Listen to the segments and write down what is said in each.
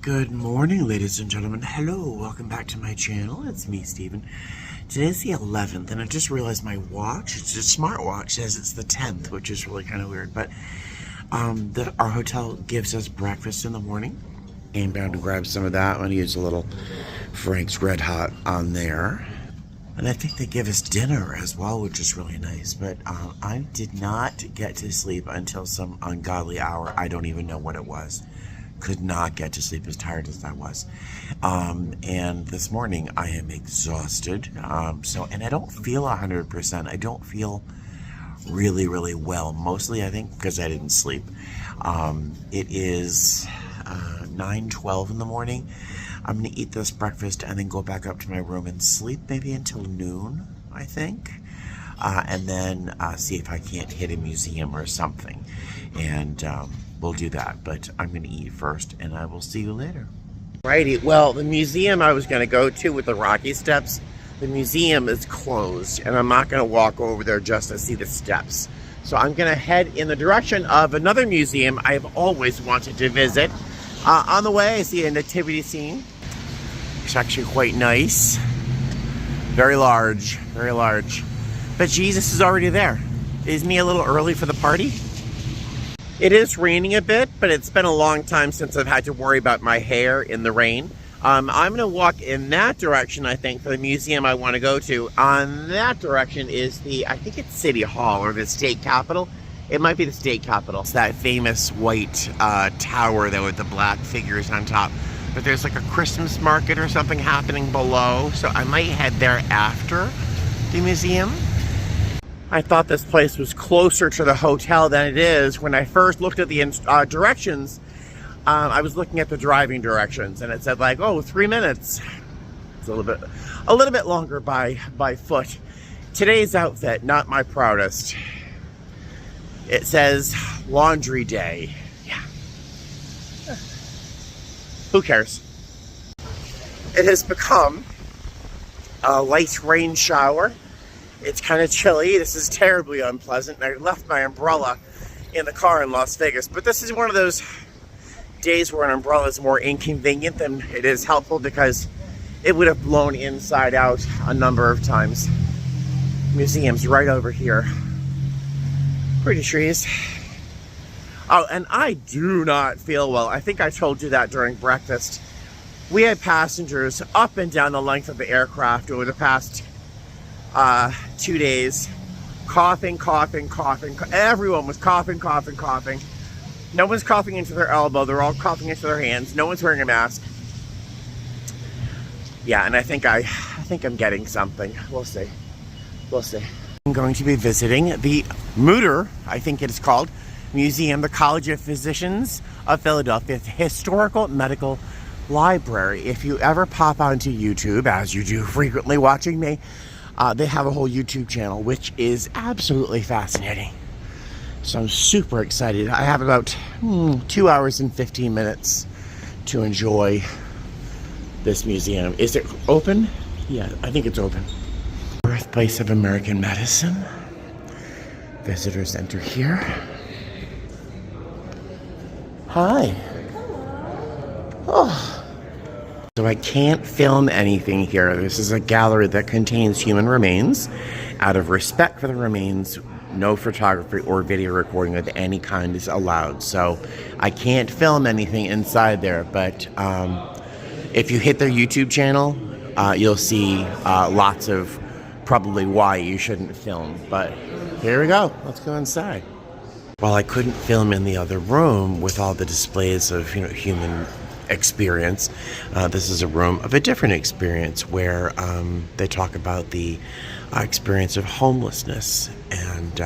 Good morning, ladies and gentlemen. Hello, welcome back to my channel. It's me, Steven. Today's the 11th, and I just realized my watch, it's a smartwatch, says it's the 10th, which is really kind of weird. But our hotel gives us breakfast in the morning. Came down to grab some of that. I'm going to use a little Frank's Red Hot on there. And I think they give us dinner as well, which is really nice. But I did not get to sleep until some ungodly hour. I don't even know what it was. Could not get to sleep, as tired as I was. And this morning I am exhausted. And I don't feel 100%. I don't feel really, really well. Mostly, I think, because I didn't sleep. It is 9:12 in the morning. I'm going to eat this breakfast and then go back up to my room and sleep maybe until noon, I think. And then see if I can't hit a museum or something. And we'll do that. But I'm going to eat first, and I will see you later. Righty. Well, the museum I was going to go to with the Rocky Steps, the museum is closed, and I'm not going to walk over there just to see the steps. So I'm going to head in the direction of another museum I've always wanted to visit. On the way, I see a nativity scene. It's actually quite nice. Very large, very large. But Jesus is already there. Isn't he a little early for the party? It is raining a bit, but it's been a long time since I've had to worry about my hair in the rain. I'm going to walk in that direction, I think, for the museum I want to go to. On that direction is I think it's City Hall or the state capitol. It might be the state capitol. It's that famous white tower there with the black figures on top. But there's like a Christmas market or something happening below, so I might head there after the museum. I thought this place was closer to the hotel than it is. When I first looked at the directions, I was looking at the driving directions, and it said like, oh, 3 minutes. It's a little bit longer by foot. Today's outfit, not my proudest. It says laundry day. Yeah. Who cares? It has become a light rain shower. It's kind of chilly. This is terribly unpleasant. And I left my umbrella in the car in Las Vegas. But this is one of those days where an umbrella is more inconvenient than it is helpful, because it would have blown inside out a number of times. Museum's right over here. Pretty trees. Oh, and I do not feel well. I think I told you that during breakfast. We had passengers up and down the length of the aircraft over the past 2 days, coughing. Everyone was coughing. No one's coughing into their elbow. They're all coughing into their hands. No one's wearing a mask. Yeah, and I think I'm getting something. We'll see. I'm going to be visiting the Mutter, I think it is called, Museum, the College of Physicians of Philadelphia, Historical Medical Library. If you ever pop onto YouTube, as you do frequently watching me, they have a whole YouTube channel, which is absolutely fascinating. So I'm super excited. I have about 2 hours and 15 minutes to enjoy this museum. Is it open? Yeah, I think it's open. Birthplace of American medicine. Visitors enter here. Hi. Oh. So I can't film anything here. This is a gallery that contains human remains. Out of respect for the remains, no photography or video recording of any kind is allowed. So I can't film anything inside there, but if you hit their YouTube channel, you'll see lots of probably why you shouldn't film. But here we go. Let's go inside. While I couldn't film in the other room with all the displays of human experience, this is a room of a different experience where they talk about the experience of homelessness. And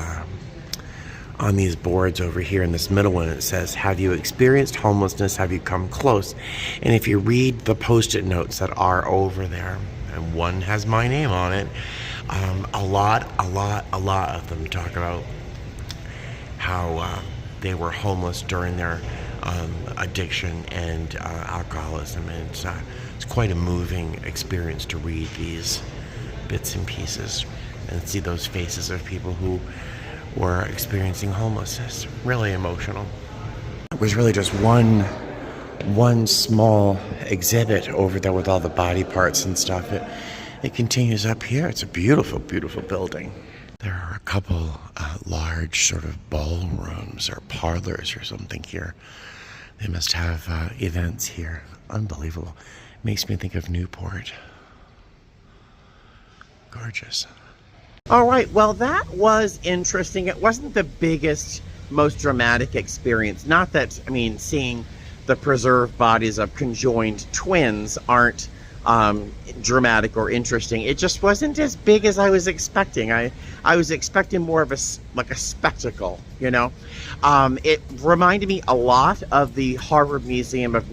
on these boards over here in this middle one, it says, have you experienced homelessness? Have you come close? And if you read the post-it notes that are over there, and one has my name on it, a lot of them talk about how they were homeless during their addiction and alcoholism, and it's quite a moving experience to read these bits and pieces and see those faces of people who were experiencing homelessness. Really emotional. It was really just one one small exhibit over there with all the body parts and stuff. It continues up here. It's a beautiful, beautiful building. There are a couple large sort of ballrooms or parlors or something here. They must have events here. Unbelievable. Makes me think of Newport. Gorgeous. All right, well, that was interesting. It wasn't the biggest, most dramatic experience. Not that, I mean, seeing the preserved bodies of conjoined twins aren't dramatic or interesting. It just wasn't as big as I was expecting. I was expecting more of a spectacle, you know. It reminded me a lot of the Harvard Museum of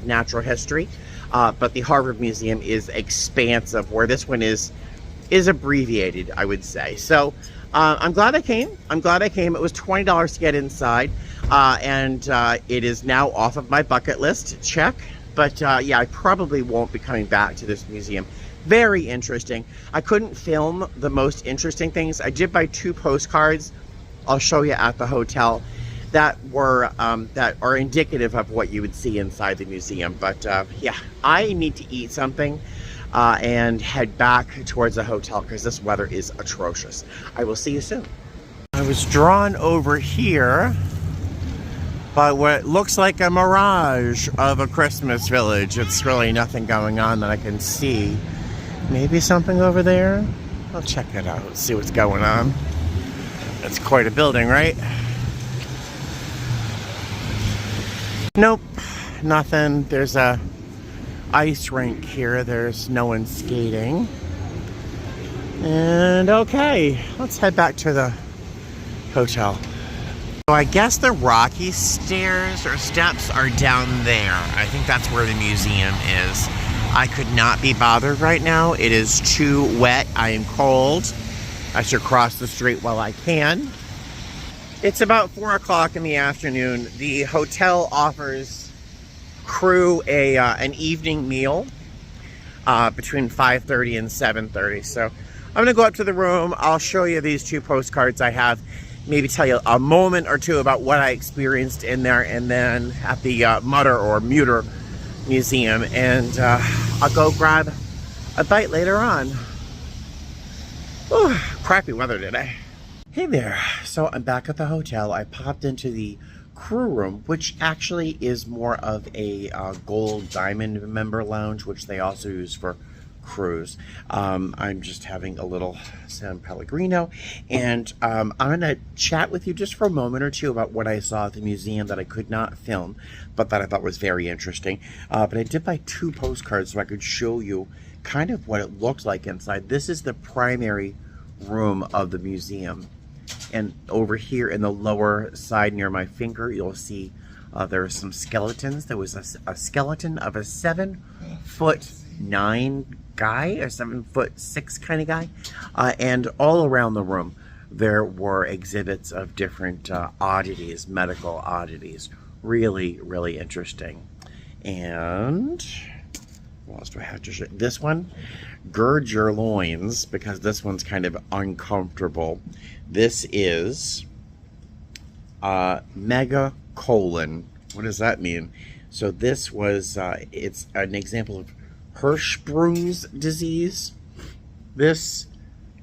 Natural History, but the Harvard Museum is expansive, where this one is abbreviated, I would say. So I'm glad I came. It was $20 to get inside, and it is now off of my bucket list. Check. But yeah, I probably won't be coming back to this museum. Very interesting. I couldn't film the most interesting things. I did buy 2 postcards. I'll show you at the hotel that were that are indicative of what you would see inside the museum. But yeah, I need to eat something and head back towards the hotel because this weather is atrocious. I will see you soon. I was drawn over here by what looks like a mirage of a Christmas village. It's really nothing going on that I can see. Maybe something over there? I'll check it out, see what's going on. It's quite a building, right? Nope, nothing. There's a ice rink here. There's no one skating. And okay, let's head back to the hotel. So I guess the rocky stairs or steps are down there. I think that's where the museum is. I could not be bothered right now. It is too wet. I am cold. I should cross the street while I can. It's about 4 o'clock in the afternoon. The hotel offers crew an evening meal between 5:30 and 7:30. So I'm gonna go up to the room. I'll show you these 2 postcards I have. Maybe tell you a moment or 2 about what I experienced in there, and then at the Mutter or Muter Museum, and I'll go grab a bite later on. Ooh, crappy weather today. Hey there. So I'm back at the hotel. I popped into the crew room, which actually is more of a gold diamond member lounge, which they also use for cruise. I'm just having a little San Pellegrino, and I'm gonna chat with you just for a moment or 2 about what I saw at the museum that I could not film, but that I thought was very interesting. But I did buy 2 postcards so I could show you kind of what it looked like inside. This is the primary room of the museum, and over here in the lower side near my finger, you'll see there are some skeletons. There was a skeleton of a 7'9" guy, a 7'6" kind of guy, and all around the room there were exhibits of different oddities, medical oddities. Really, really interesting. And what else do I have to show? This one, gird your loins, because this one's kind of uncomfortable. This is megacolon. What does that mean? So this was it's an example of Hirschsprung's disease. This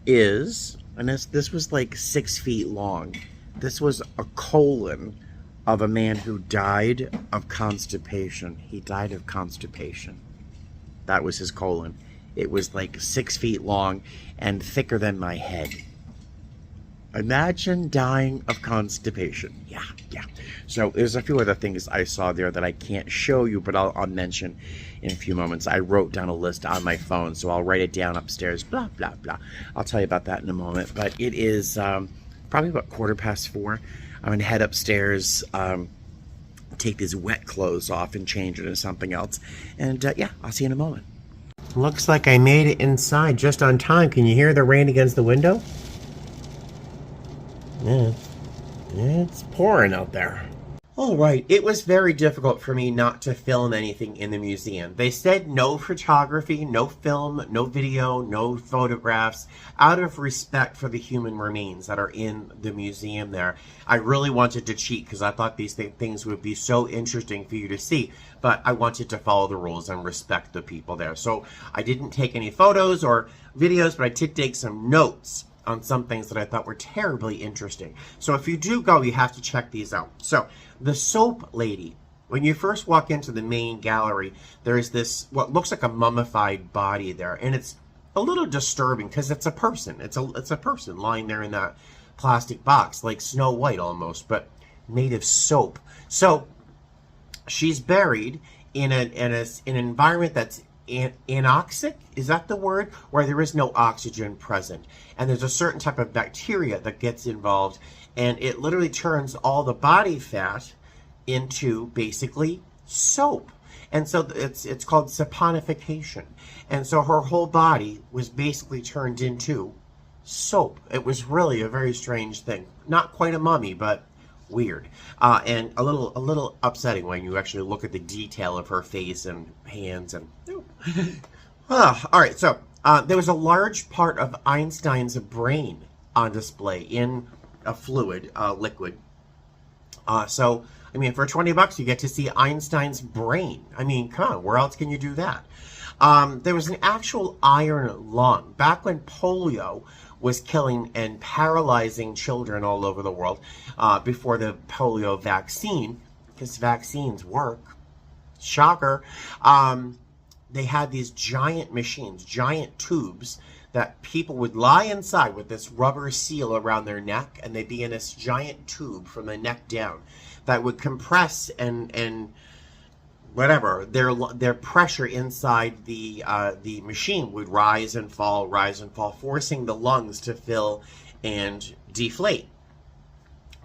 is, and this was like 6 feet long. This was a colon of a man who died of constipation. He died of constipation. That was his colon. It was like 6 feet long and thicker than my head. Imagine dying of constipation. Yeah. So there's a few other things I saw there that I can't show you, but I'll mention in a few moments. I wrote down a list on my phone, so I'll write it down upstairs, blah, blah, blah. I'll tell you about that in a moment, but it is probably about 4:15. I'm going to head upstairs, take these wet clothes off and change it into something else, and yeah, I'll see you in a moment. Looks like I made it inside just on time. Can you hear the rain against the window? Yeah, it's pouring out there. All right, it was very difficult for me not to film anything in the museum. They said no photography, no film, no video, no photographs, out of respect for the human remains that are in the museum there. I really wanted to cheat because I thought these things would be so interesting for you to see. but I wanted to follow the rules and respect the people there. So I didn't take any photos or videos, but I did take some notes on some things that I thought were terribly interesting. So if you do go, you have to check these out. So the soap lady, when you first walk into the main gallery, there is this, what looks like a mummified body there. And it's a little disturbing because it's a person. It's a person lying there in that plastic box, like Snow White almost, but made of soap. So she's buried in an environment that's anoxic, is that the word? Where there is no oxygen present. And there's a certain type of bacteria that gets involved, and it literally turns all the body fat into basically soap. And so it's called saponification. And so her whole body was basically turned into soap. It was really a very strange thing. Not quite a mummy, but weird. And a little upsetting when you actually look at the detail of her face and hands and all right, so there was a large part of Einstein's brain on display in a fluid, liquid. So I mean, for $20 you get to see Einstein's brain. I mean, come on, where else can you do that? There was an actual iron lung. Back when polio was killing and paralyzing children all over the world, before the polio vaccine, because vaccines work, shocker, they had these giant machines, giant tubes that people would lie inside with this rubber seal around their neck, and they'd be in this giant tube from the neck down that would compress and whatever, their pressure inside the machine would rise and fall, forcing the lungs to fill and deflate.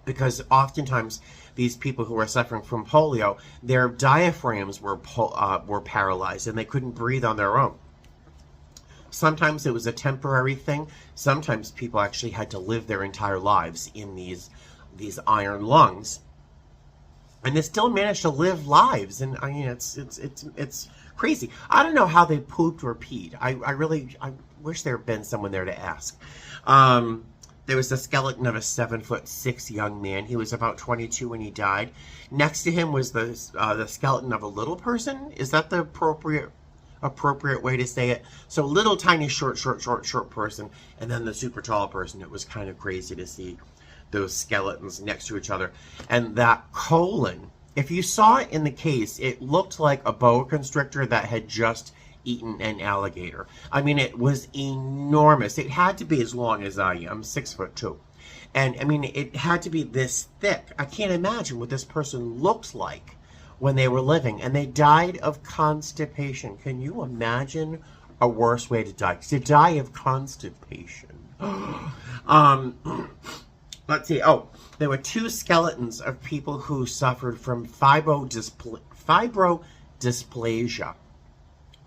Because oftentimes these people who were suffering from polio, their diaphragms were paralyzed and they couldn't breathe on their own. Sometimes it was a temporary thing. Sometimes people actually had to live their entire lives in these iron lungs. And they still managed to live lives, and I mean, it's crazy. I don't know how they pooped or peed. I wish there had been someone there to ask. There was the skeleton of a 7'6" young man. He was about 22 when he died. Next to him was the skeleton of a little person. Is that the appropriate way to say it? So little tiny short person, and then the super tall person. It was kind of crazy to see those skeletons next to each other. And that colon, if you saw it in the case, it looked like a boa constrictor that had just eaten an alligator. I mean, it was enormous. It had to be as long as I am, 6'2". And I mean, it had to be this thick. I can't imagine what this person looked like when they were living. And they died of constipation. Can you imagine a worse way to die? To die of constipation. Let's see. Oh, there were 2 skeletons of people who suffered from fibrodysplasia,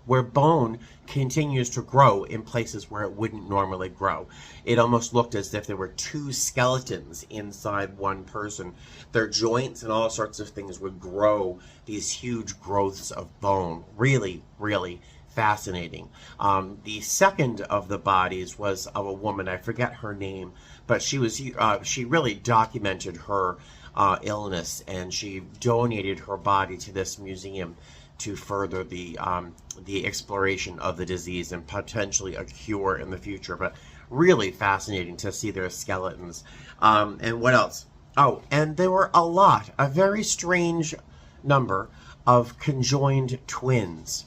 where bone continues to grow in places where it wouldn't normally grow. It almost looked as if there were 2 skeletons inside one person. Their joints and all sorts of things would grow, these huge growths of bone. Really, really fascinating. The second of the bodies was of a woman. I forget her name, but she really documented her illness, and she donated her body to this museum to further the exploration of the disease and potentially a cure in the future. But really fascinating to see their skeletons. And what else? Oh, and there were a very strange number of conjoined twins.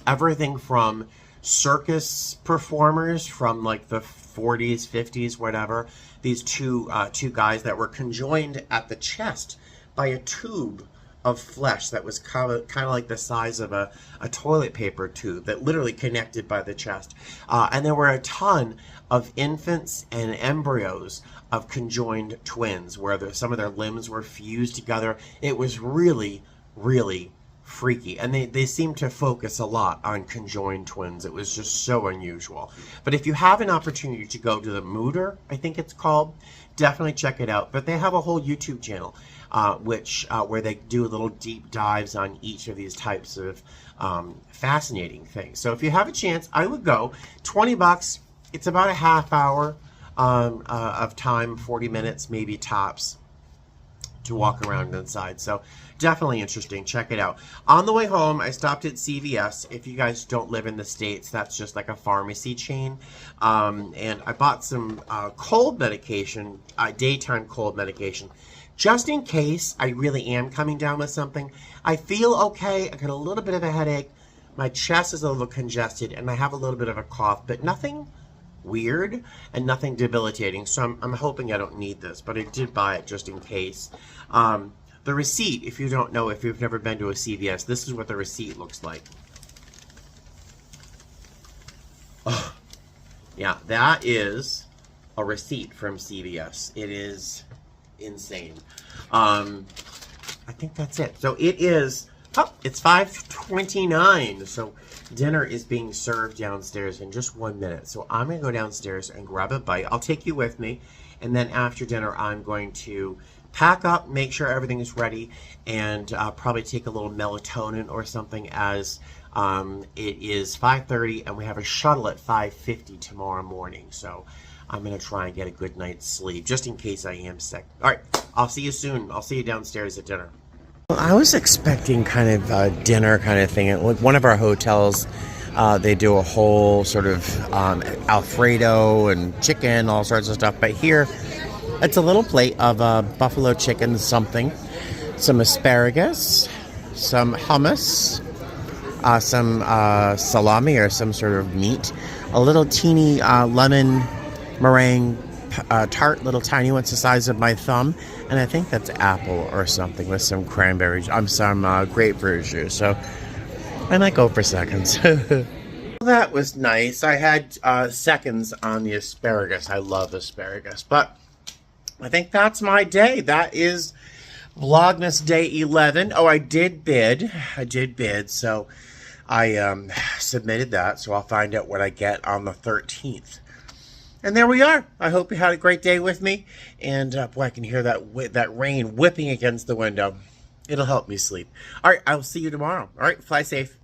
Everything from circus performers from like the 40s, 50s, whatever. These two guys that were conjoined at the chest by a tube of flesh that was kind of like the size of a toilet paper tube that literally connected by the chest. And there were a ton of infants and embryos of conjoined twins where some of their limbs were fused together. It was really, really freaky, and they seem to focus a lot on conjoined twins. It was just so unusual. But if you have an opportunity to go to the Mooder, I think it's called, definitely check it out. But they have a whole YouTube channel where they do little deep dives on each of these types of fascinating things. So if you have a chance, I would go. $20. It's about a half hour of time, 40 minutes maybe tops, to walk around inside. So definitely interesting. Check it out. On the way home, I stopped at CVS. If you guys don't live in the States, that's just like a pharmacy chain. And I bought some cold medication, daytime cold medication, just in case I really am coming down with something. I feel okay. I got a little bit of a headache. My chest is a little congested, and I have a little bit of a cough, but nothing weird and nothing debilitating. So I'm hoping I don't need this, but I did buy it just in case. The receipt, if you don't know, if you've never been to a CVS, this is what the receipt looks like. Oh, yeah, that is a receipt from CVS. It is insane. I think that's it. So it is, oh, it's 5:29. So dinner is being served downstairs in just 1 minute. So I'm going to go downstairs and grab a bite. I'll take you with me. And then after dinner, I'm going to pack up, make sure everything is ready, and probably take a little melatonin or something, as it is 5:30 and we have a shuttle at 5:50 tomorrow morning. So I'm going to try and get a good night's sleep, just in case I am sick. All right, I'll see you soon. I'll see you downstairs at dinner. Well, I was expecting kind of a dinner kind of thing. At one of our hotels, they do a whole sort of Alfredo and chicken, all sorts of stuff. But here, it's a little plate of buffalo chicken something, some asparagus, some hummus, some salami or some sort of meat, a little teeny lemon meringue tart, little tiny ones the size of my thumb, and I think that's apple or something with some cranberry, some grapefruit juice. So I might go for seconds. That was nice. I had seconds on the asparagus. I love asparagus, but I think that's my day. That is Vlogmas Day 11. Oh, I did bid, so I submitted that, so I'll find out what I get on the 13th. And there we are. I hope you had a great day with me. And boy, I can hear that rain whipping against the window. It'll help me sleep. All right, I'll see you tomorrow. All right, fly safe.